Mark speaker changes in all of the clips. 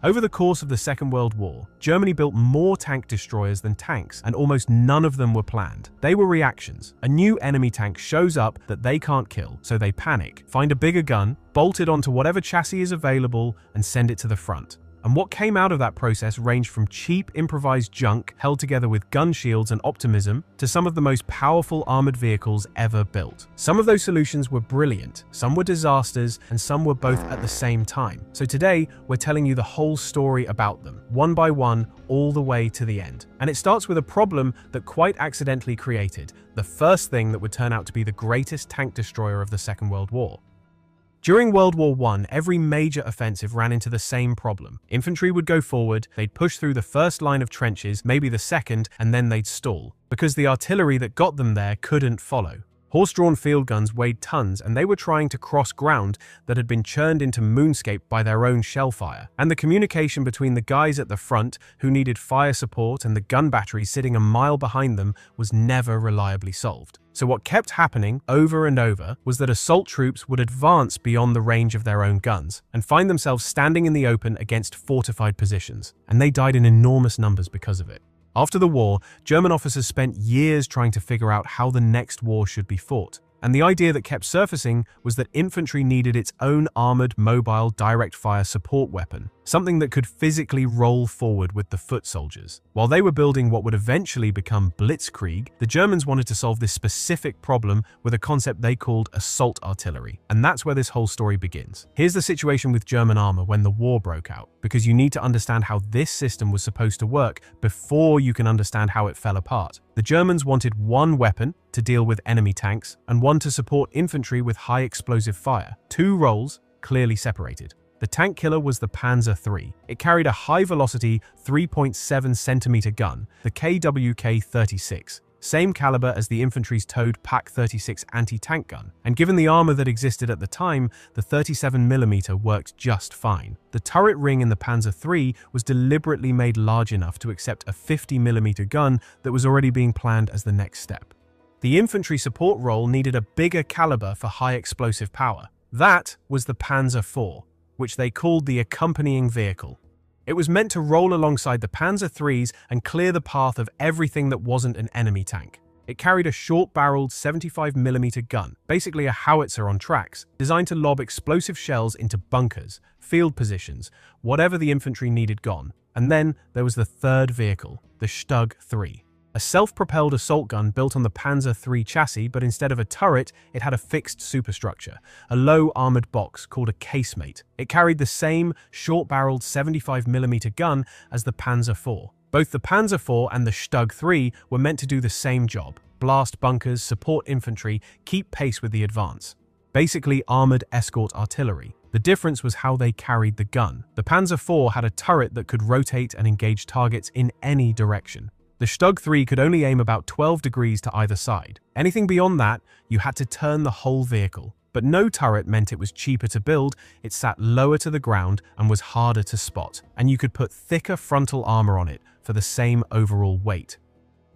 Speaker 1: Over the course of the Second World War, Germany built more tank destroyers than tanks, and almost none of them were planned. They were reactions. A new enemy tank shows up that they can't kill, so they panic, find a bigger gun, bolt it onto whatever chassis is available, and send it to the front. And what came out of that process ranged from cheap improvised junk held together with gun shields and optimism to some of the most powerful armored vehicles ever built. Some of those solutions were brilliant, some were disasters, and some were both at the same time. So today, we're telling you the whole story about them, one by one, all the way to the end. And it starts with a problem that quite accidentally created the first thing that would turn out to be the greatest tank destroyer of the Second World War. During World War I, every major offensive ran into the same problem. Infantry would go forward, they'd push through the first line of trenches, maybe the second, and then they'd stall, because the artillery that got them there couldn't follow. Horse-drawn field guns weighed tons, and they were trying to cross ground that had been churned into moonscape by their own shellfire. And the communication between the guys at the front, who needed fire support, and the gun batteries sitting a mile behind them was never reliably solved. So what kept happening over and over was that assault troops would advance beyond the range of their own guns and find themselves standing in the open against fortified positions, and they died in enormous numbers because of it. After the war, German officers spent years trying to figure out how the next war should be fought. And the idea that kept surfacing was that infantry needed its own armored, mobile, direct-fire support weapon, something that could physically roll forward with the foot soldiers. While they were building what would eventually become Blitzkrieg, the Germans wanted to solve this specific problem with a concept they called assault artillery. And that's where this whole story begins. Here's the situation with German armor when the war broke out, because you need to understand how this system was supposed to work before you can understand how it fell apart. The Germans wanted one weapon to deal with enemy tanks and one to support infantry with high explosive fire. Two roles, clearly separated. The tank killer was the Panzer III. It carried a high-velocity 3.7 centimeter gun, the KWK-36, same caliber as the infantry's towed PaK-36 anti-tank gun, and given the armor that existed at the time, the 37mm worked just fine. The turret ring in the Panzer III was deliberately made large enough to accept a 50mm gun that was already being planned as the next step. The infantry support role needed a bigger caliber for high explosive power. That was the Panzer IV, which they called the accompanying vehicle. It was meant to roll alongside the Panzer IIIs and clear the path of everything that wasn't an enemy tank. It carried a short-barreled 75mm gun, basically a howitzer on tracks, designed to lob explosive shells into bunkers, field positions, whatever the infantry needed gone. And then there was the third vehicle, the Stug III. A self-propelled assault gun built on the Panzer III chassis, but instead of a turret, it had a fixed superstructure, a low armored box called a casemate. It carried the same short-barreled 75mm gun as the Panzer IV. Both the Panzer IV and the Stug III were meant to do the same job: blast bunkers, support infantry, keep pace with the advance. Basically armored escort artillery. The difference was how they carried the gun. The Panzer IV had a turret that could rotate and engage targets in any direction. The Stug III could only aim about 12 degrees to either side. Anything beyond that, you had to turn the whole vehicle. But no turret meant it was cheaper to build, it sat lower to the ground and was harder to spot, and you could put thicker frontal armor on it for the same overall weight.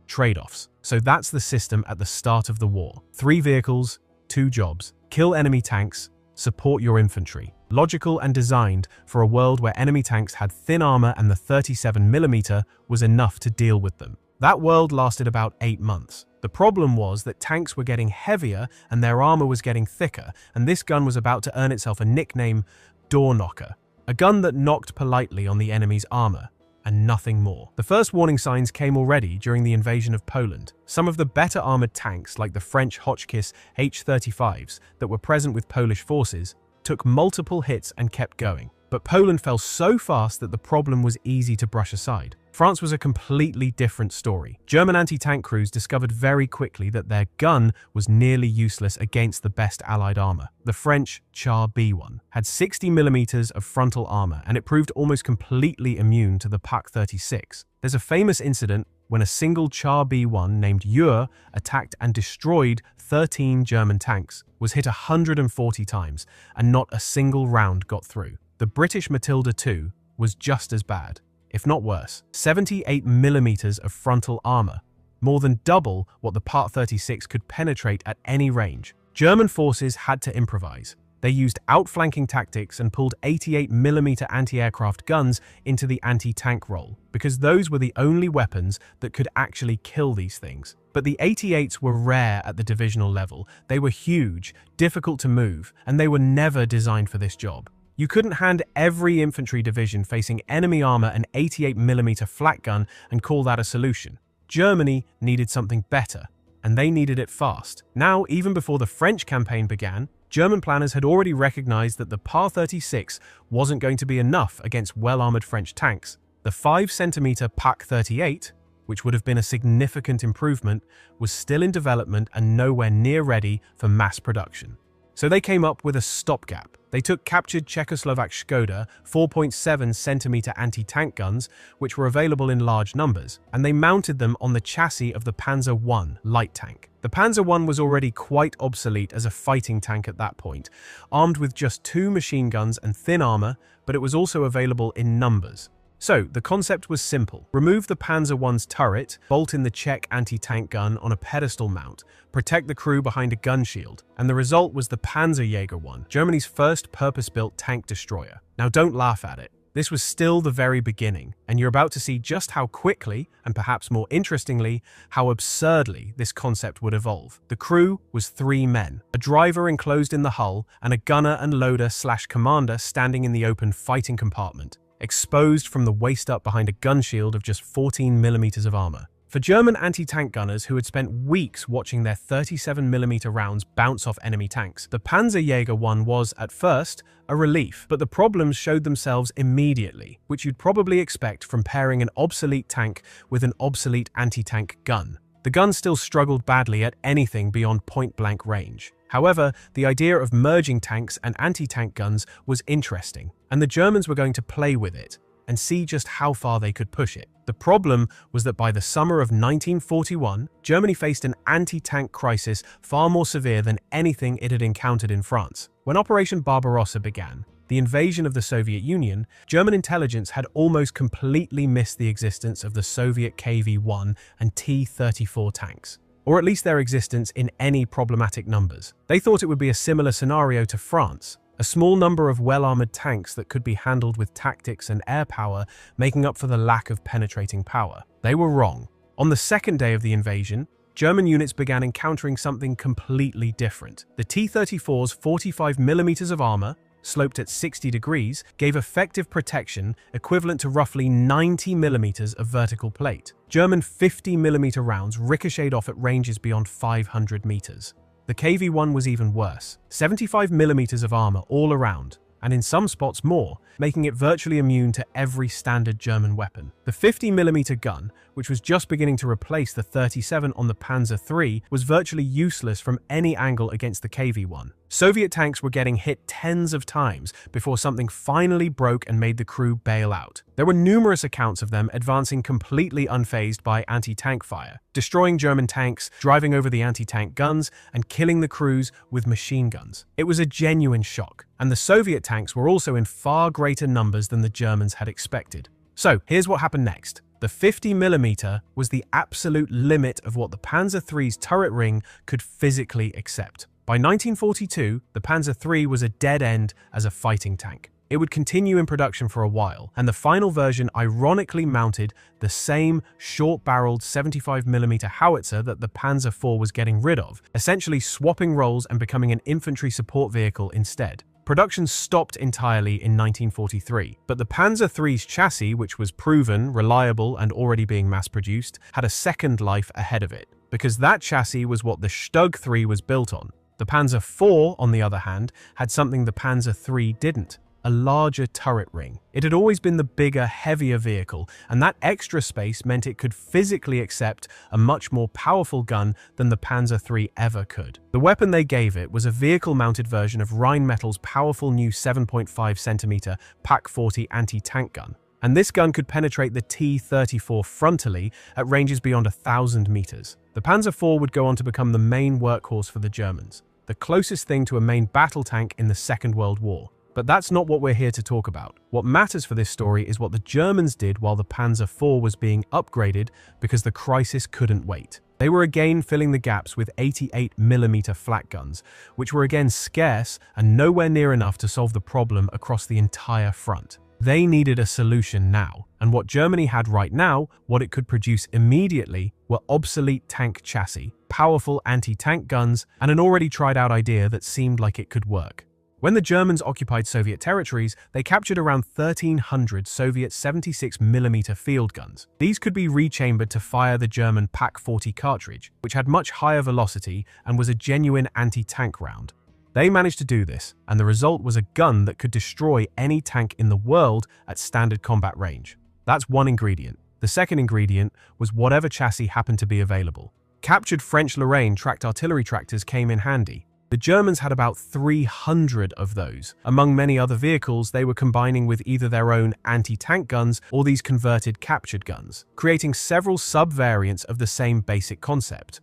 Speaker 1: Trade-offs. So that's the system at the start of the war. 3 vehicles, 2 jobs. Kill enemy tanks, support your infantry. Logical and designed for a world where enemy tanks had thin armor and the 37mm was enough to deal with them. That world lasted about 8 months. The problem was that tanks were getting heavier and their armor was getting thicker, and this gun was about to earn itself a nickname, Door Knocker, a gun that knocked politely on the enemy's armor, and nothing more. The first warning signs came already during the invasion of Poland. Some of the better armored tanks, like the French Hotchkiss H-35s that were present with Polish forces, took multiple hits and kept going. But Poland fell so fast that the problem was easy to brush aside. France was a completely different story. German anti-tank crews discovered very quickly that their gun was nearly useless against the best Allied armor. The French Char B1 had 60mm of frontal armor, and it proved almost completely immune to the PaK-36. There's a famous incident when a single Char B1 named Ure attacked and destroyed 13 German tanks, was hit 140 times, and not a single round got through. The British Matilda II was just as bad, if not worse. 78mm of frontal armor, more than double what the PaK-36 could penetrate at any range. German forces had to improvise. They used outflanking tactics and pulled 88mm anti-aircraft guns into the anti-tank role, because those were the only weapons that could actually kill these things. But the 88s were rare at the divisional level. They were huge, difficult to move, and they were never designed for this job. You couldn't hand every infantry division facing enemy armor an 88mm flak gun and call that a solution. Germany needed something better, and they needed it fast. Now, even before the French campaign began, German planners had already recognized that the PAR-36 wasn't going to be enough against well-armored French tanks. The 5cm PaK-38, which would have been a significant improvement, was still in development and nowhere near ready for mass production. So they came up with a stopgap. They took captured Czechoslovak Škoda 4.7cm anti-tank guns, which were available in large numbers, and they mounted them on the chassis of the Panzer I light tank. The Panzer I was already quite obsolete as a fighting tank at that point, armed with just 2 machine guns and thin armor, but it was also available in numbers. So, the concept was simple. Remove the Panzer I's turret, bolt in the Czech anti-tank gun on a pedestal mount, protect the crew behind a gun shield, and the result was the Panzerjäger I, Germany's first purpose-built tank destroyer. Now don't laugh at it. This was still the very beginning, and you're about to see just how quickly, and perhaps more interestingly, how absurdly this concept would evolve. The crew was 3 men, a driver enclosed in the hull, and a gunner and loader/commander standing in the open fighting compartment, exposed from the waist up behind a gun shield of just 14mm of armor. For German anti-tank gunners who had spent weeks watching their 37mm rounds bounce off enemy tanks, the Panzerjäger I was, at first, a relief, but the problems showed themselves immediately, which you'd probably expect from pairing an obsolete tank with an obsolete anti-tank gun. The gun still struggled badly at anything beyond point-blank range. However, the idea of merging tanks and anti-tank guns was interesting, and the Germans were going to play with it and see just how far they could push it. The problem was that by the summer of 1941, Germany faced an anti-tank crisis far more severe than anything it had encountered in France. When Operation Barbarossa began, the invasion of the Soviet Union, German intelligence had almost completely missed the existence of the Soviet KV-1 and T-34 tanks, or at least their existence in any problematic numbers. They thought it would be a similar scenario to France, a small number of well-armored tanks that could be handled with tactics and air power, making up for the lack of penetrating power. They were wrong. On the second day of the invasion, German units began encountering something completely different. The T-34's 45mm of armor, sloped at 60 degrees, gave effective protection equivalent to roughly 90mm of vertical plate. German 50mm rounds ricocheted off at ranges beyond 500 meters. The KV-1 was even worse, 75mm of armor all around, and in some spots more, making it virtually immune to every standard German weapon. The 50mm gun, which was just beginning to replace the 37 on the Panzer III, was virtually useless from any angle against the KV-1. Soviet tanks were getting hit tens of times before something finally broke and made the crew bail out. There were numerous accounts of them advancing completely unfazed by anti-tank fire, destroying German tanks, driving over the anti-tank guns, and killing the crews with machine guns. It was a genuine shock, and the Soviet tanks were also in far greater numbers than the Germans had expected. So, here's what happened next. The 50mm was the absolute limit of what the Panzer III's turret ring could physically accept. By 1942, the Panzer III was a dead end as a fighting tank. It would continue in production for a while, and the final version ironically mounted the same short-barreled 75mm howitzer that the Panzer IV was getting rid of, essentially swapping roles and becoming an infantry support vehicle instead. Production stopped entirely in 1943, but the Panzer III's chassis, which was proven, reliable, and already being mass-produced, had a second life ahead of it, because that chassis was what the Stug III was built on. The Panzer IV, on the other hand, had something the Panzer III didn't: a larger turret ring. It had always been the bigger, heavier vehicle, and that extra space meant it could physically accept a much more powerful gun than the Panzer III ever could. The weapon they gave it was a vehicle-mounted version of Rheinmetall's powerful new 7.5cm PaK-40 anti-tank gun. And this gun could penetrate the T-34 frontally at ranges beyond 1,000 meters. The Panzer IV would go on to become the main workhorse for the Germans, the closest thing to a main battle tank in the Second World War. But that's not what we're here to talk about. What matters for this story is what the Germans did while the Panzer IV was being upgraded because the crisis couldn't wait. They were again filling the gaps with 88mm flak guns, which were again scarce and nowhere near enough to solve the problem across the entire front. They needed a solution now, and what Germany had right now, what it could produce immediately, were obsolete tank chassis, powerful anti-tank guns, and an already tried-out idea that seemed like it could work. When the Germans occupied Soviet territories, they captured around 1,300 Soviet 76mm field guns. These could be rechambered to fire the German Pak-40 cartridge, which had much higher velocity and was a genuine anti-tank round. They managed to do this, and the result was a gun that could destroy any tank in the world at standard combat range. That's one ingredient. The second ingredient was whatever chassis happened to be available. Captured French Lorraine tracked artillery tractors came in handy. The Germans had about 300 of those. Among many other vehicles, they were combining with either their own anti-tank guns or these converted captured guns, creating several sub-variants of the same basic concept.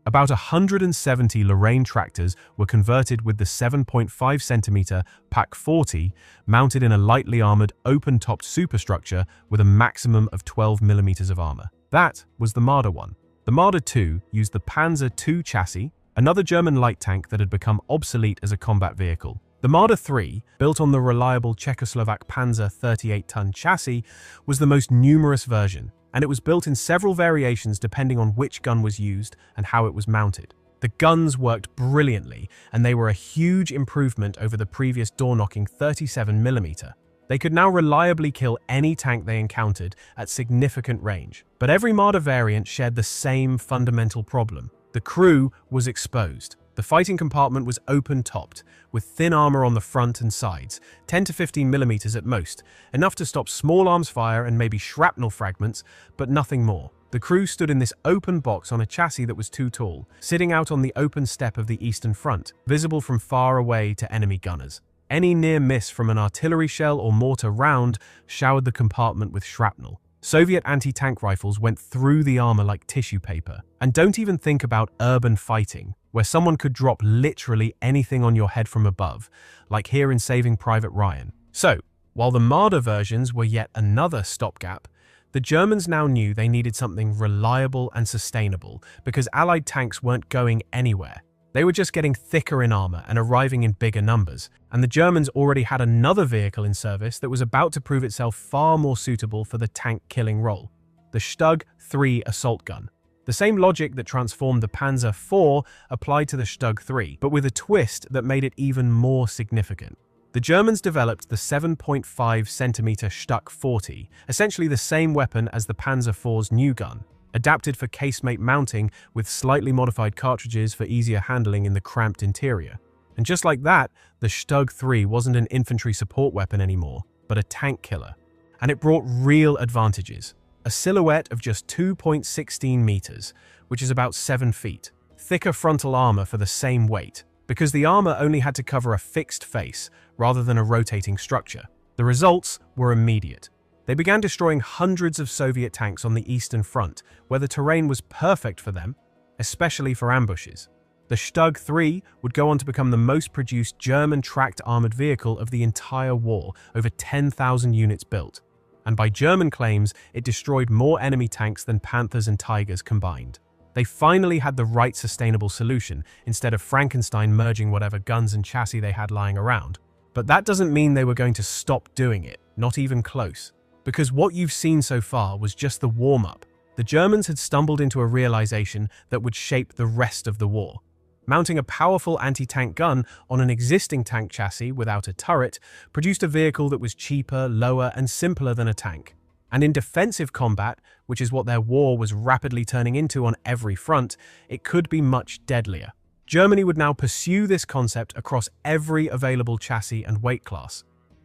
Speaker 1: About 170 Lorraine tractors were converted with the 7.5cm Pak-40 mounted in a lightly armored, open-topped superstructure with a maximum of 12mm of armor. That was the Marder 1. The Marder 2 used the Panzer II chassis, another German light tank that had become obsolete as a combat vehicle. The Marder 3, built on the reliable Czechoslovak Panzer 38-ton chassis, was the most numerous version, and it was built in several variations depending on which gun was used and how it was mounted. The guns worked brilliantly, and they were a huge improvement over the previous door-knocking 37mm. They could now reliably kill any tank they encountered at significant range. But every Marder variant shared the same fundamental problem. The crew was exposed. The fighting compartment was open-topped, with thin armor on the front and sides, 10 to 15mm at most, enough to stop small arms fire and maybe shrapnel fragments, but nothing more. The crew stood in this open box on a chassis that was too tall, sitting out on the open steppe of the Eastern Front, visible from far away to enemy gunners. Any near miss from an artillery shell or mortar round showered the compartment with shrapnel. Soviet anti-tank rifles went through the armor like tissue paper. And don't even think about urban fighting, where someone could drop literally anything on your head from above, like here in Saving Private Ryan. So, while the Marder versions were yet another stopgap, the Germans now knew they needed something reliable and sustainable because Allied tanks weren't going anywhere. They were just getting thicker in armor and arriving in bigger numbers, and the Germans already had another vehicle in service that was about to prove itself far more suitable for the tank-killing role, the Stug 3 assault gun. The same logic that transformed the Panzer IV applied to the Stug 3, but with a twist that made it even more significant. The Germans developed the 7.5cm Stuck 40, essentially the same weapon as the Panzer IV's new gun, adapted for casemate mounting with slightly modified cartridges for easier handling in the cramped interior. And just like that, the Stug 3 wasn't an infantry support weapon anymore, but a tank killer. And it brought real advantages. A silhouette of just 2.16 meters, which is about 7 feet. Thicker frontal armor for the same weight, because the armor only had to cover a fixed face rather than a rotating structure. The results were immediate. They began destroying hundreds of Soviet tanks on the Eastern Front, where the terrain was perfect for them, especially for ambushes. The Stug 3 would go on to become the most produced German tracked armored vehicle of the entire war, over 10,000 units built. And by German claims, it destroyed more enemy tanks than Panthers and Tigers combined. They finally had the right sustainable solution, instead of Frankenstein merging whatever guns and chassis they had lying around. But that doesn't mean they were going to stop doing it, not even close. Because what you've seen so far was just the warm-up. The Germans had stumbled into a realization that would shape the rest of the war. Mounting a powerful anti-tank gun on an existing tank chassis without a turret produced a vehicle that was cheaper, lower, and simpler than a tank. And in defensive combat, which is what their war was rapidly turning into on every front, it could be much deadlier. Germany would now pursue this concept across every available chassis and weight class.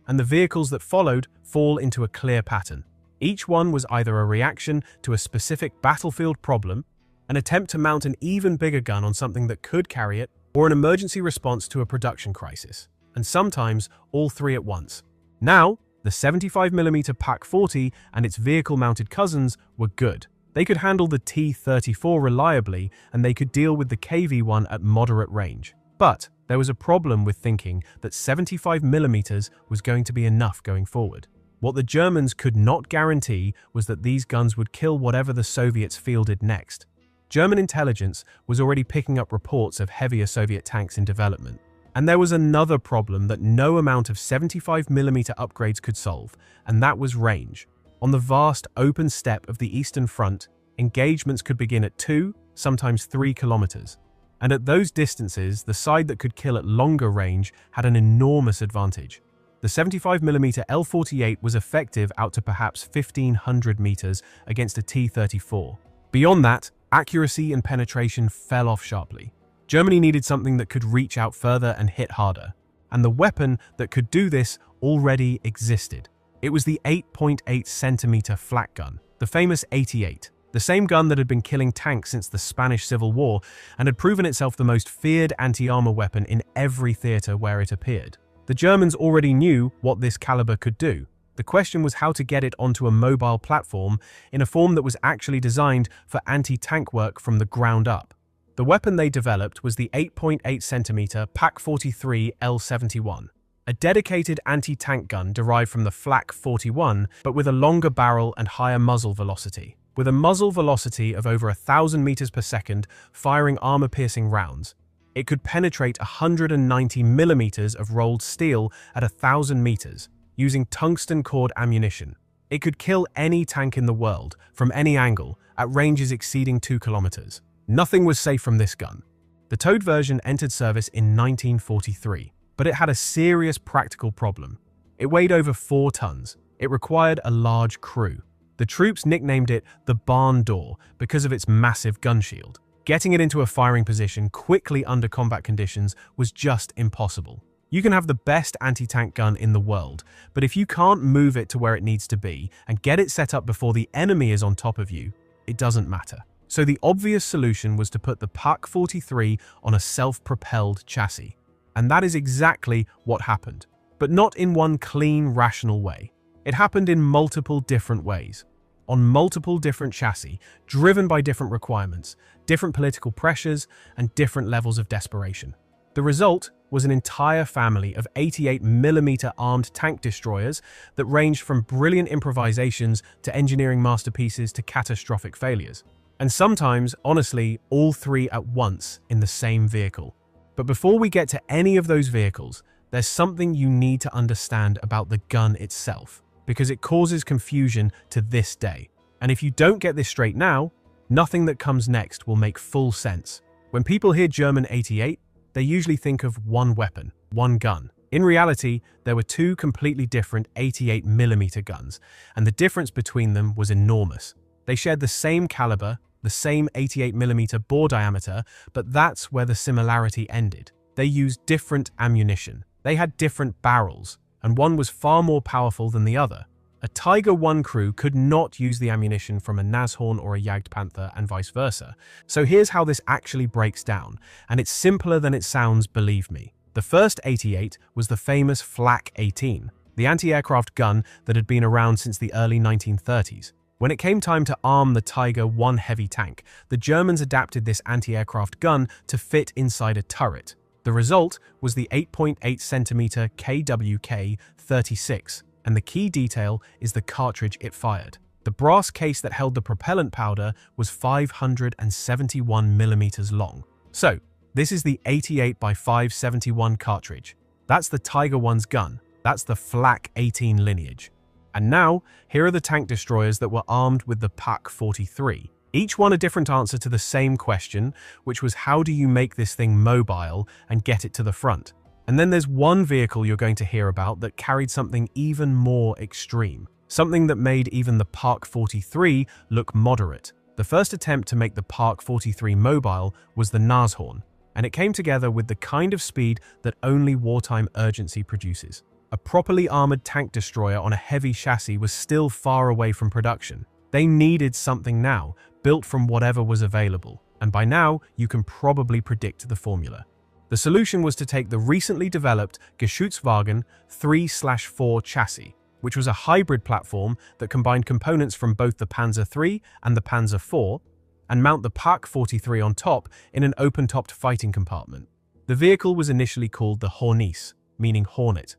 Speaker 1: And the vehicles that followed fall into a clear pattern. Each one was either a reaction to a specific battlefield problem, an attempt to mount an even bigger gun on something that could carry it, or an emergency response to a production crisis. And sometimes, all three at once. Now, the 75mm Pak-40 and its vehicle-mounted cousins were good. They could handle the T-34 reliably, and they could deal with the KV-1 at moderate range. But there was a problem with thinking that 75mm was going to be enough going forward. What the Germans could not guarantee was that these guns would kill whatever the Soviets fielded next. German intelligence was already picking up reports of heavier Soviet tanks in development. And there was another problem that no amount of 75mm upgrades could solve, and that was range. On the vast open steppe of the Eastern Front, engagements could begin at 2, sometimes 3 kilometers. And at those distances, the side that could kill at longer range had an enormous advantage. The 75mm L-48 was effective out to perhaps 1,500 meters against a T-34. Beyond that, accuracy and penetration fell off sharply. Germany needed something that could reach out further and hit harder, and the weapon that could do this already existed. It was the 8.8cm flak gun, the famous 88, the same gun that had been killing tanks since the Spanish Civil War and had proven itself the most feared anti-armor weapon in every theater where it appeared. The Germans already knew what this caliber could do. The question was how to get it onto a mobile platform in a form that was actually designed for anti-tank work from the ground up. The weapon they developed was the 8.8cm PaK-43 L-71, a dedicated anti-tank gun derived from the Flak 41, but with a longer barrel and higher muzzle velocity. With a muzzle velocity of over 1,000 meters per second, firing armor-piercing rounds, it could penetrate 190 millimeters of rolled steel at 1,000 meters, using tungsten-cored ammunition. It could kill any tank in the world, from any angle, at ranges exceeding 2 kilometers. Nothing was safe from this gun. The towed version entered service in 1943, but it had a serious practical problem. It weighed over 4 tons. It required a large crew. The troops nicknamed it the barn door because of its massive gun shield. Getting it into a firing position quickly under combat conditions was just impossible. You can have the best anti-tank gun in the world, but if you can't move it to where it needs to be and get it set up before the enemy is on top of you, it doesn't matter. So the obvious solution was to put the PaK-43 on a self-propelled chassis. And that is exactly what happened, but not in one clean, rational way. It happened in multiple different ways, on multiple different chassis, driven by different requirements, different political pressures, and different levels of desperation. The result was an entire family of 88mm armed tank destroyers that ranged from brilliant improvisations to engineering masterpieces to catastrophic failures. And sometimes, honestly, all three at once in the same vehicle. But before we get to any of those vehicles, there's something you need to understand about the gun itself, because it causes confusion to this day. And if you don't get this straight now, nothing that comes next will make full sense. When people hear German 88, they usually think of one weapon, one gun. In reality, there were two completely different 88mm guns, and the difference between them was enormous. They shared the same caliber, the same 88mm bore diameter, but that's where the similarity ended. They used different ammunition. They had different barrels, and one was far more powerful than the other. A Tiger I crew could not use the ammunition from a Nashorn or a Jagdpanther and vice versa. So here's how this actually breaks down, and it's simpler than it sounds, believe me. The first 88 was the famous Flak 18, the anti-aircraft gun that had been around since the early 1930s. When it came time to arm the Tiger I heavy tank, the Germans adapted this anti-aircraft gun to fit inside a turret. The result was the 8.8cm KWK-36, and the key detail is the cartridge it fired. The brass case that held the propellant powder was 571mm long. So, this is the 88x571 cartridge. That's the Tiger I's gun. That's the Flak 18 lineage. And now, here are the tank destroyers that were armed with the PaK-43. Each one a different answer to the same question, which was how do you make this thing mobile and get it to the front? And then there's one vehicle you're going to hear about that carried something even more extreme. Something that made even the PaK-43 look moderate. The first attempt to make the PaK-43 mobile was the Nashorn, and it came together with the kind of speed that only wartime urgency produces. A properly armored tank destroyer on a heavy chassis was still far away from production. They needed something now, built from whatever was available, and by now you can probably predict the formula. The solution was to take the recently developed Geschützwagen 3/4 chassis, which was a hybrid platform that combined components from both the Panzer III and the Panzer IV, and mount the PaK-43 on top in an open-topped fighting compartment. The vehicle was initially called the Hornisse, meaning hornet.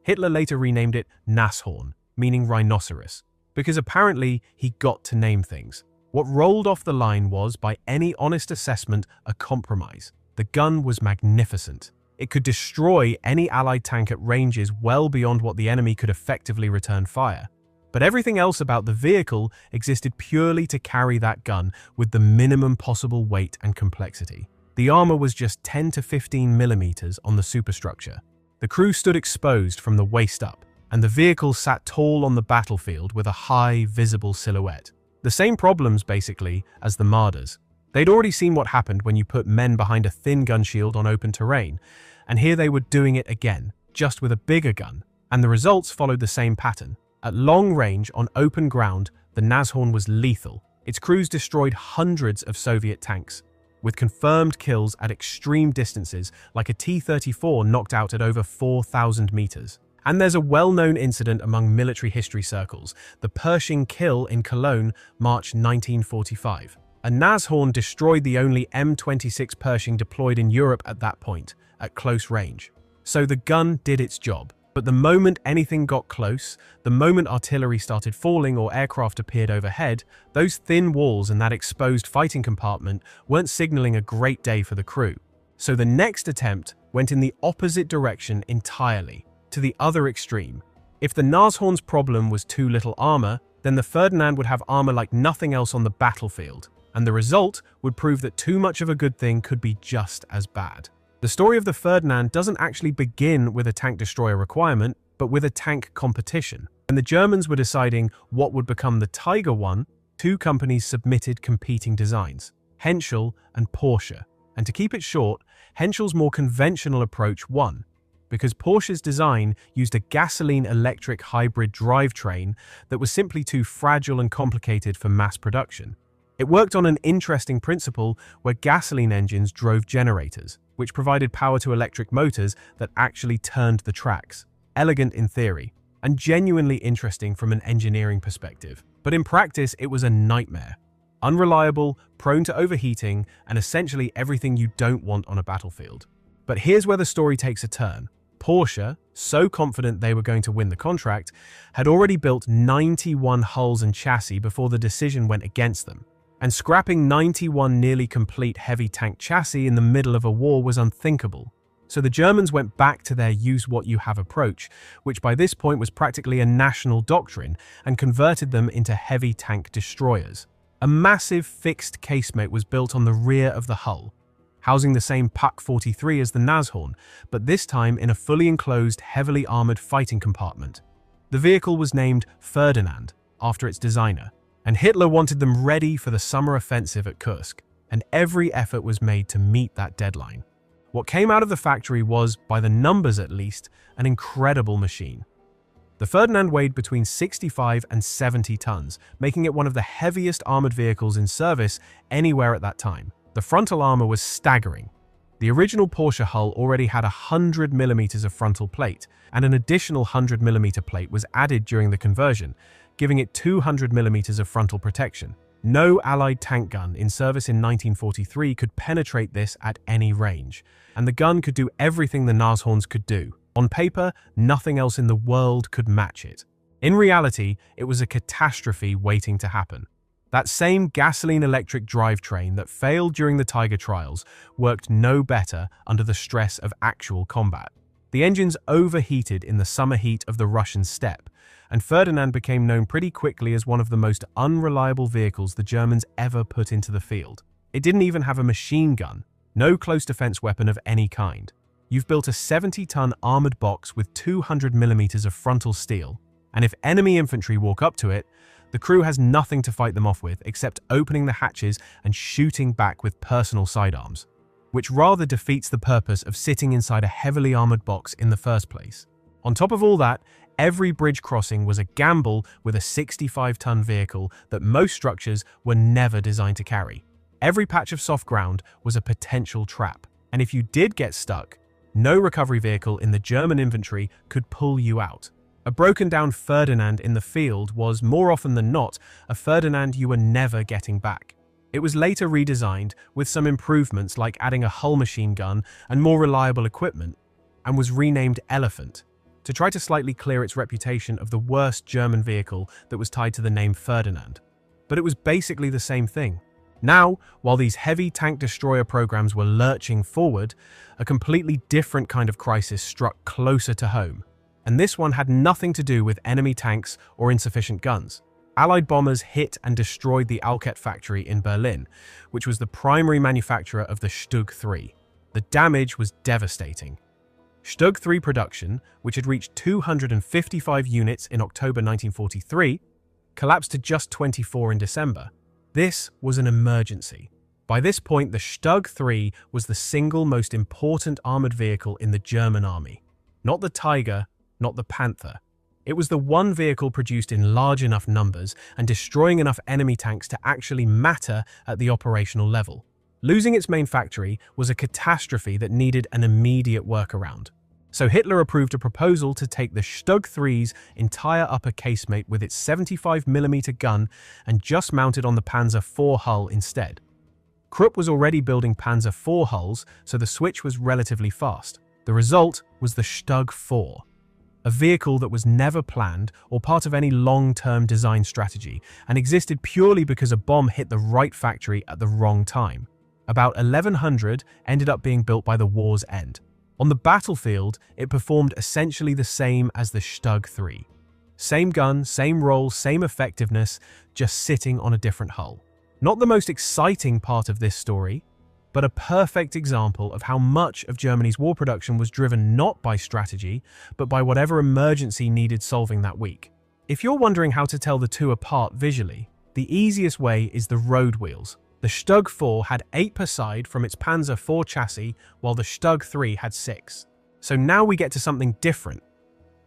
Speaker 1: Hitler later renamed it Nashorn, meaning rhinoceros, because apparently he got to name things. What rolled off the line was, by any honest assessment, a compromise. The gun was magnificent. It could destroy any Allied tank at ranges well beyond what the enemy could effectively return fire. But everything else about the vehicle existed purely to carry that gun with the minimum possible weight and complexity. The armor was just 10 to 15 millimeters on the superstructure. The crew stood exposed from the waist up, and the vehicle sat tall on the battlefield with a high, visible silhouette. The same problems, basically, as the Marders. They'd already seen what happened when you put men behind a thin gun shield on open terrain, and here they were doing it again, just with a bigger gun, and the results followed the same pattern. At long range, on open ground, the Nashorn was lethal. Its crews destroyed hundreds of Soviet tanks, with confirmed kills at extreme distances, like a T-34 knocked out at over 4,000 meters. And there's a well-known incident among military history circles, the Pershing kill in Cologne, March 1945. A Nashorn destroyed the only M26 Pershing deployed in Europe at that point, at close range. So the gun did its job. But the moment anything got close, the moment artillery started falling or aircraft appeared overhead, those thin walls and that exposed fighting compartment weren't signaling a great day for the crew. So the next attempt went in the opposite direction entirely, to the other extreme. If the Nashorn's problem was too little armor, then the Ferdinand would have armor like nothing else on the battlefield, and the result would prove that too much of a good thing could be just as bad. The story of the Ferdinand doesn't actually begin with a tank destroyer requirement, but with a tank competition. When the Germans were deciding what would become the Tiger I, two companies submitted competing designs, Henschel and Porsche. And to keep it short, Henschel's more conventional approach won, because Porsche's design used a gasoline-electric hybrid drivetrain that was simply too fragile and complicated for mass production. It worked on an interesting principle where gasoline engines drove generators, which provided power to electric motors that actually turned the tracks. Elegant in theory, and genuinely interesting from an engineering perspective. But in practice, it was a nightmare. Unreliable, prone to overheating, and essentially everything you don't want on a battlefield. But here's where the story takes a turn. Porsche, so confident they were going to win the contract, had already built 91 hulls and chassis before the decision went against them. And scrapping 91 nearly complete heavy tank chassis in the middle of a war was unthinkable. So the Germans went back to their use what you have approach, which by this point was practically a national doctrine, and converted them into heavy tank destroyers. A massive fixed casemate was built on the rear of the hull, housing the same Puck-43 as the Nashorn, but this time in a fully enclosed, heavily armored fighting compartment. The vehicle was named Ferdinand, after its designer, and Hitler wanted them ready for the summer offensive at Kursk, and every effort was made to meet that deadline. What came out of the factory was, by the numbers at least, an incredible machine. The Ferdinand weighed between 65 and 70 tons, making it one of the heaviest armored vehicles in service anywhere at that time. The frontal armor was staggering. The original Porsche hull already had 100 millimeters of frontal plate, and an additional 100 millimeter plate was added during the conversion, giving it 200 millimeters of frontal protection. No Allied tank gun in service in 1943 could penetrate this at any range, and the gun could do everything the Nashorns could do. On paper, nothing else in the world could match it. In reality, it was a catastrophe waiting to happen. That same gasoline-electric drivetrain that failed during the Tiger trials worked no better under the stress of actual combat. The engines overheated in the summer heat of the Russian steppe, and Ferdinand became known pretty quickly as one of the most unreliable vehicles the Germans ever put into the field. It didn't even have a machine gun, no close defense weapon of any kind. You've built a 70-ton armored box with 200 millimeters of frontal steel, and if enemy infantry walk up to it, the crew has nothing to fight them off with except opening the hatches and shooting back with personal sidearms, which rather defeats the purpose of sitting inside a heavily armored box in the first place. On top of all that, every bridge crossing was a gamble with a 65-ton vehicle that most structures were never designed to carry. Every patch of soft ground was a potential trap, and if you did get stuck, no recovery vehicle in the German infantry could pull you out. A broken-down Ferdinand in the field was, more often than not, a Ferdinand you were never getting back. It was later redesigned with some improvements like adding a hull machine gun and more reliable equipment, and was renamed Elephant, to try to slightly clear its reputation of the worst German vehicle that was tied to the name Ferdinand. but it was basically the same thing. Now, while these heavy tank destroyer programs were lurching forward, a completely different kind of crisis struck closer to home. And this one had nothing to do with enemy tanks or insufficient guns. Allied bombers hit and destroyed the Alket factory in Berlin, which was the primary manufacturer of the Stug 3. The damage was devastating. Stug 3 production, which had reached 255 units in October 1943, collapsed to just 24 in December. This was an emergency. By this point, the Stug 3 was the single most important armored vehicle in the German army. Not the Tiger, not the Panther. It was the one vehicle produced in large enough numbers and destroying enough enemy tanks to actually matter at the operational level. Losing its main factory was a catastrophe that needed an immediate workaround. So Hitler approved a proposal to take the Stug 3's entire upper casemate with its 75mm gun and just mount it on the Panzer IV hull instead. Krupp was already building Panzer IV hulls, so the switch was relatively fast. The result was the Stug 4, a vehicle that was never planned or part of any long-term design strategy and existed purely because a bomb hit the right factory at the wrong time. About 1,100 ended up being built by the war's end. On the battlefield, it performed essentially the same as the Stug 3. Same gun, same role, same effectiveness, just sitting on a different hull. Not the most exciting part of this story, but a perfect example of how much of Germany's war production was driven not by strategy, but by whatever emergency needed solving that week. If you're wondering how to tell the two apart visually, the easiest way is the road wheels. The Stug 4 had 8 per side from its Panzer IV chassis, while the Stug 3 had 6. So now we get to something different.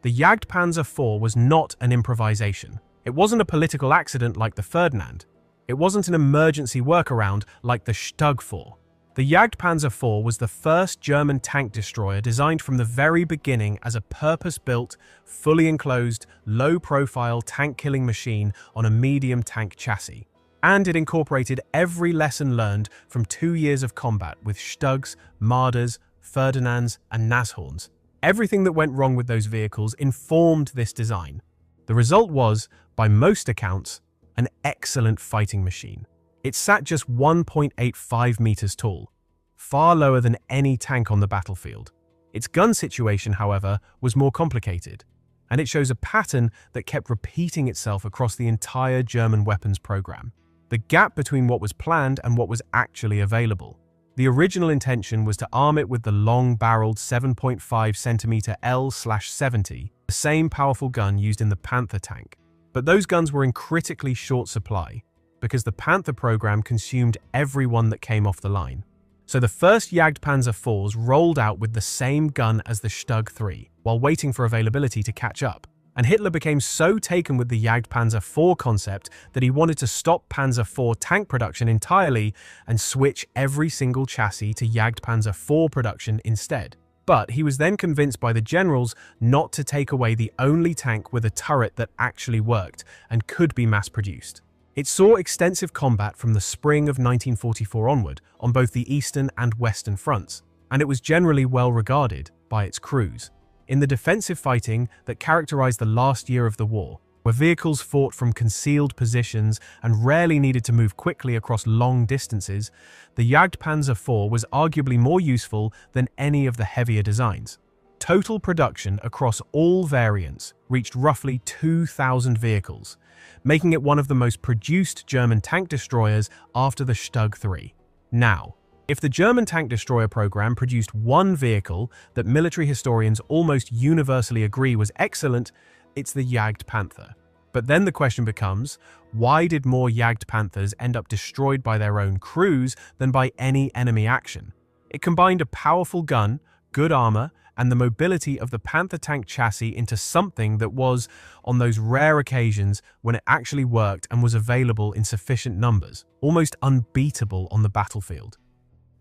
Speaker 1: The Jagdpanzer IV was not an improvisation. It wasn't a political accident like the Ferdinand. It wasn't an emergency workaround like the Stug 4. The Jagdpanzer IV was the first German tank destroyer designed from the very beginning as a purpose-built, fully enclosed, low-profile tank-killing machine on a medium tank chassis. And it incorporated every lesson learned from 2 years of combat with Stugs, Marders, Ferdinands, and Nashorns. Everything that went wrong with those vehicles informed this design. The result was, by most accounts, an excellent fighting machine. It sat just 1.85 meters tall, far lower than any tank on the battlefield. Its gun situation, however, was more complicated, and it shows a pattern that kept repeating itself across the entire German weapons program. The gap between what was planned and what was actually available. The original intention was to arm it with the long-barreled 7.5cm L/70, the same powerful gun used in the Panther tank. But those guns were in critically short supply, because the Panther program consumed everyone that came off the line. So the first Jagdpanzer IVs rolled out with the same gun as the Stug 3, while waiting for availability to catch up. And Hitler became so taken with the Jagdpanzer IV concept that he wanted to stop Panzer IV tank production entirely and switch every single chassis to Jagdpanzer IV production instead. But he was then convinced by the generals not to take away the only tank with a turret that actually worked and could be mass-produced. It saw extensive combat from the spring of 1944 onward on both the eastern and western fronts, and it was generally well regarded by its crews. In the defensive fighting that characterized the last year of the war, where vehicles fought from concealed positions and rarely needed to move quickly across long distances, the Jagdpanzer IV was arguably more useful than any of the heavier designs. Total production across all variants reached roughly 2,000 vehicles, making it one of the most produced German tank destroyers after the Stug 3. Now, if the German tank destroyer program produced one vehicle that military historians almost universally agree was excellent, it's the Jagdpanther. But then the question becomes, why did more Jagdpanthers end up destroyed by their own crews than by any enemy action? It combined a powerful gun, good armor, and the mobility of the Panther tank chassis into something that was, on those rare occasions when it actually worked and was available in sufficient numbers, almost unbeatable on the battlefield.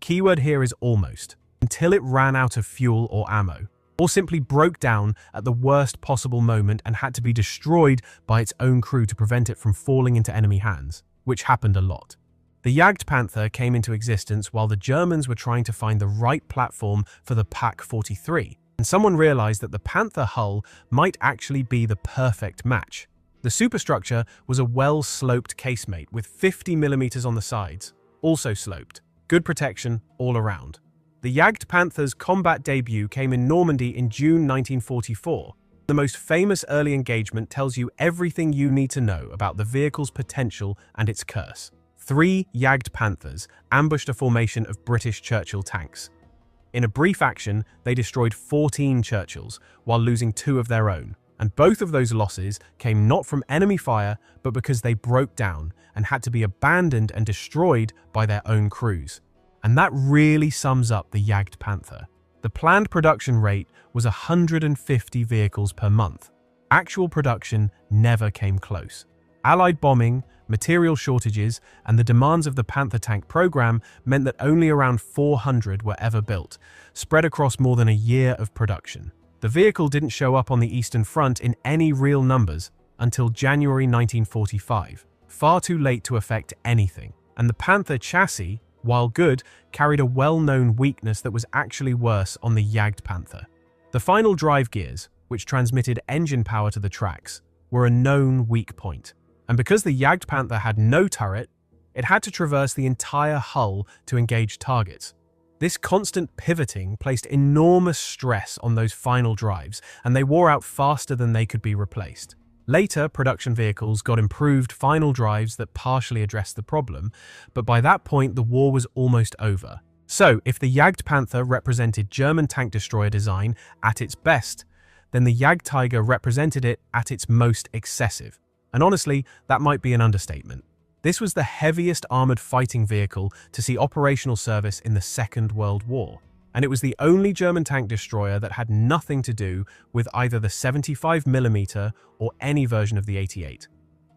Speaker 1: Keyword here is almost, until it ran out of fuel or ammo, or simply broke down at the worst possible moment and had to be destroyed by its own crew to prevent it from falling into enemy hands, which happened a lot. The Jagdpanther came into existence while the Germans were trying to find the right platform for the Pak-43, and someone realized that the Panther hull might actually be the perfect match. The superstructure was a well-sloped casemate with 50 millimeters on the sides, also sloped. Good protection all around. The Jagdpanther's combat debut came in Normandy in June 1944. The most famous early engagement tells you everything you need to know about the vehicle's potential and its curse. 3 Jagdpanthers ambushed a formation of British Churchill tanks. In a brief action, they destroyed 14 Churchills, while losing 2 of their own. And both of those losses came not from enemy fire, but because they broke down and had to be abandoned and destroyed by their own crews. And that really sums up the Jagdpanther. The planned production rate was 150 vehicles per month. Actual production never came close. Allied bombing, material shortages, and the demands of the Panther tank program meant that only around 400 were ever built, spread across more than a year of production. The vehicle didn't show up on the Eastern Front in any real numbers until January 1945, far too late to affect anything. And the Panther chassis, while good, carried a well-known weakness that was actually worse on the Jagdpanther. The final drive gears, which transmitted engine power to the tracks, were a known weak point. And because the Jagdpanther had no turret, it had to traverse the entire hull to engage targets. This constant pivoting placed enormous stress on those final drives, and they wore out faster than they could be replaced. Later, production vehicles got improved final drives that partially addressed the problem, but by that point the war was almost over. So, if the Jagdpanther represented German tank destroyer design at its best, then the Jagdtiger represented it at its most excessive. And honestly, that might be an understatement. This was the heaviest armored fighting vehicle to see operational service in the Second World War, and it was the only German tank destroyer that had nothing to do with either the 75mm or any version of the 88.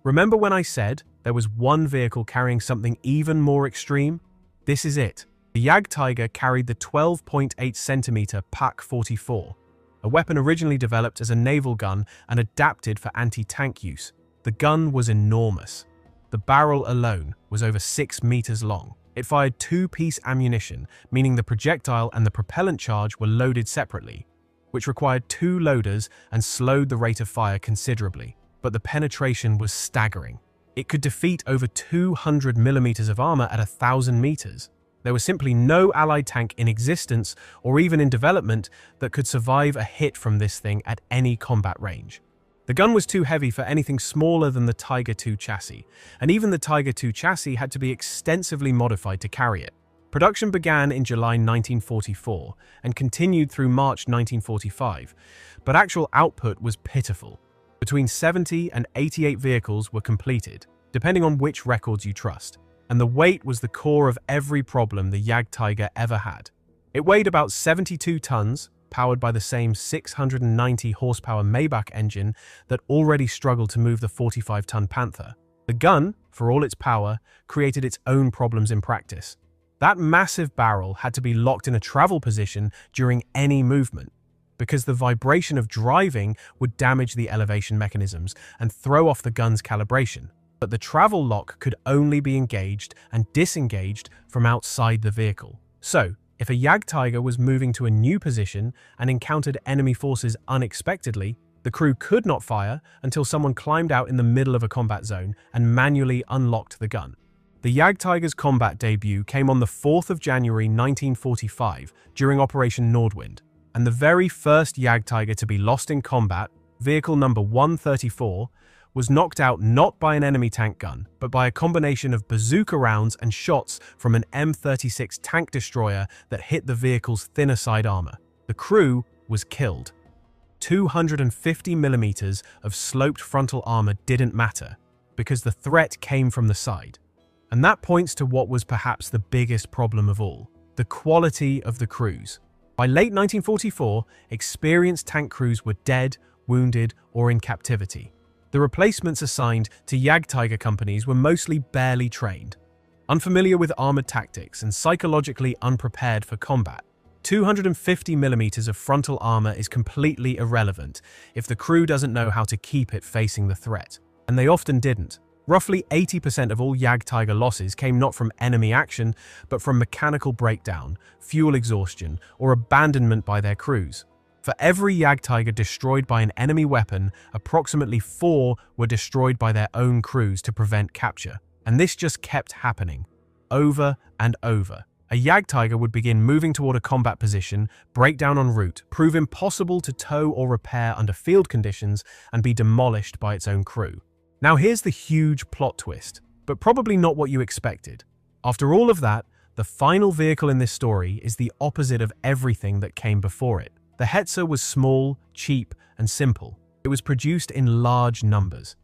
Speaker 1: Remember when I said there was one vehicle carrying something even more extreme? This is it. The Jagdtiger carried the 12.8cm PaK-44, a weapon originally developed as a naval gun and adapted for anti-tank use. The gun was enormous. The barrel alone was over 6 meters long. It fired 2-piece ammunition, meaning the projectile and the propellant charge were loaded separately, which required 2 loaders and slowed the rate of fire considerably. But the penetration was staggering. It could defeat over 200 millimeters of armor at 1,000 meters. There was simply no Allied tank in existence or even in development that could survive a hit from this thing at any combat range. The gun was too heavy for anything smaller than the Tiger II chassis, and even the Tiger II chassis had to be extensively modified to carry it. Production began in July 1944 and continued through March 1945, but actual output was pitiful. Between 70 and 88 vehicles were completed, depending on which records you trust, and the weight was the core of every problem the Jagdtiger ever had. It weighed about 72 tons, powered by the same 690 horsepower Maybach engine that already struggled to move the 45-ton Panther. The gun, for all its power, created its own problems in practice. That massive barrel had to be locked in a travel position during any movement, because the vibration of driving would damage the elevation mechanisms and throw off the gun's calibration. But the travel lock could only be engaged and disengaged from outside the vehicle. So, if a Jagdtiger was moving to a new position and encountered enemy forces unexpectedly, the crew could not fire until someone climbed out in the middle of a combat zone and manually unlocked the gun. The Jagdtiger's combat debut came on the 4th of January 1945 during Operation Nordwind, and the very first Jagdtiger to be lost in combat, vehicle number 134, was knocked out not by an enemy tank gun, but by a combination of bazooka rounds and shots from an M36 tank destroyer that hit the vehicle's thinner side armor. The crew was killed. 250 millimeters of sloped frontal armor didn't matter, because the threat came from the side. And that points to what was perhaps the biggest problem of all: the quality of the crews. By late 1944, experienced tank crews were dead, wounded, or in captivity. The replacements assigned to Jagdtiger companies were mostly barely trained, unfamiliar with armored tactics and psychologically unprepared for combat. 250 millimeters of frontal armor is completely irrelevant if the crew doesn't know how to keep it facing the threat, and they often didn't. Roughly 80% of all Jagdtiger losses came not from enemy action, but from mechanical breakdown, fuel exhaustion, or abandonment by their crews. For every Jagdtiger destroyed by an enemy weapon, approximately 4 were destroyed by their own crews to prevent capture. And this just kept happening, over and over. A Jagdtiger would begin moving toward a combat position, break down en route, prove impossible to tow or repair under field conditions, and be demolished by its own crew. Now here's the huge plot twist, but probably not what you expected. After all of that, the final vehicle in this story is the opposite of everything that came before it. The Hetzer was small, cheap, and simple. It was produced in large numbers.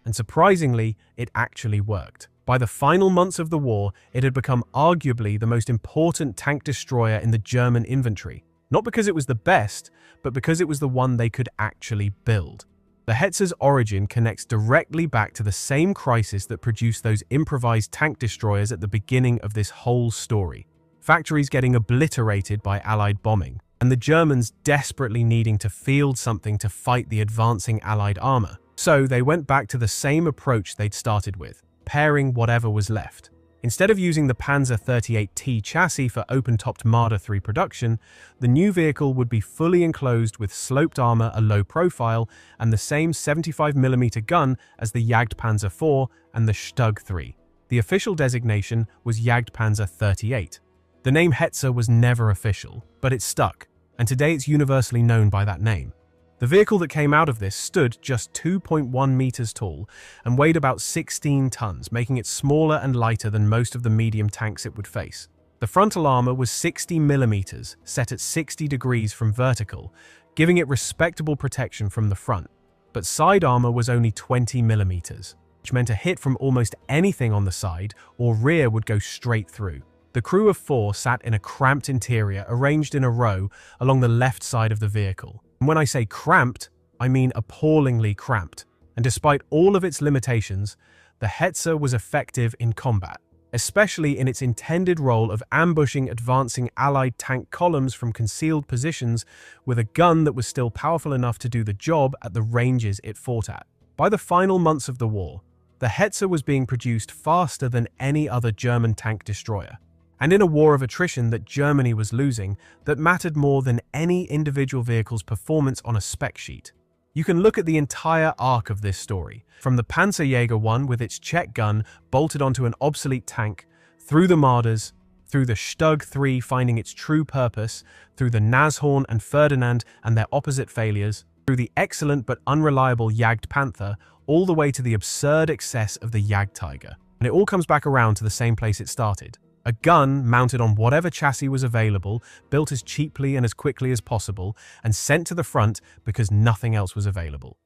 Speaker 1: And surprisingly, it actually worked. By the final months of the war, it had become arguably the most important tank destroyer in the German inventory. Not because it was the best, but because it was the one they could actually build. The Hetzer's origin connects directly back to the same crisis that produced those improvised tank destroyers at the beginning of this whole story. Factories getting obliterated by Allied bombing, and the Germans desperately needing to field something to fight the advancing Allied armor. So they went back to the same approach they'd started with, pairing whatever was left. Instead of using the Panzer 38T chassis for open-topped Marder 3 production, the new vehicle would be fully enclosed with sloped armor, a low profile, and the same 75mm gun as the Jagdpanzer IV and the Stug 3. The official designation was Jagdpanzer 38. The name Hetzer was never official, but it stuck, and today it's universally known by that name. The vehicle that came out of this stood just 2.1 meters tall and weighed about 16 tons, making it smaller and lighter than most of the medium tanks it would face. The frontal armor was 60 millimeters, set at 60 degrees from vertical, giving it respectable protection from the front. But side armor was only 20 millimeters, which meant a hit from almost anything on the side or rear would go straight through. The crew of 4 sat in a cramped interior arranged in a row along the left side of the vehicle. And when I say cramped, I mean appallingly cramped. And despite all of its limitations, the Hetzer was effective in combat, especially in its intended role of ambushing advancing Allied tank columns from concealed positions with a gun that was still powerful enough to do the job at the ranges it fought at. By the final months of the war, the Hetzer was being produced faster than any other German tank destroyer. And in a war of attrition that Germany was losing, that mattered more than any individual vehicle's performance on a spec sheet. You can look at the entire arc of this story, from the Panzerjäger 1 with its Czech gun bolted onto an obsolete tank, through the Marders, through the Stug 3 finding its true purpose, through the Nashorn and Ferdinand and their opposite failures, through the excellent but unreliable Jagdpanther, all the way to the absurd excess of the Jagdtiger. And it all comes back around to the same place it started. A gun mounted on whatever chassis was available, built as cheaply and as quickly as possible, and sent to the front because nothing else was available.